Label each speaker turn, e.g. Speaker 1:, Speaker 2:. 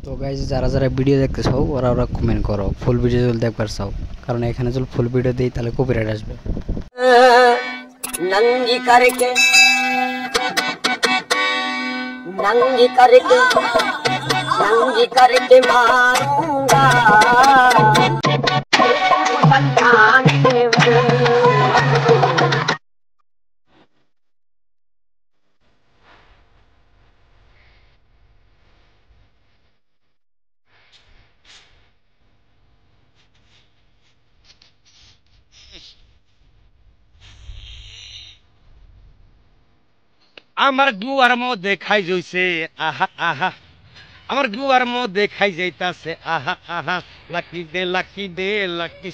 Speaker 1: তো গাইজ যারা যারা ভিডিও দেখতে চাও ওরা ওরা কমেন্ট করো ফুল ভিডিও যদি দেখবার চাও, কারণ এখানে যদি ফুল ভিডিও দিই তাহলে কপিরাইট আসবে।
Speaker 2: नंगी करके नंगी करके नंगी करके मारूंगा
Speaker 3: আমার দুয়ার মধ্যে খাই জইছে আহা আহা আমার দুয়ার মধ্যে খাই যাইতাছে আহা আহা লাকি দে লাকি দে লাকি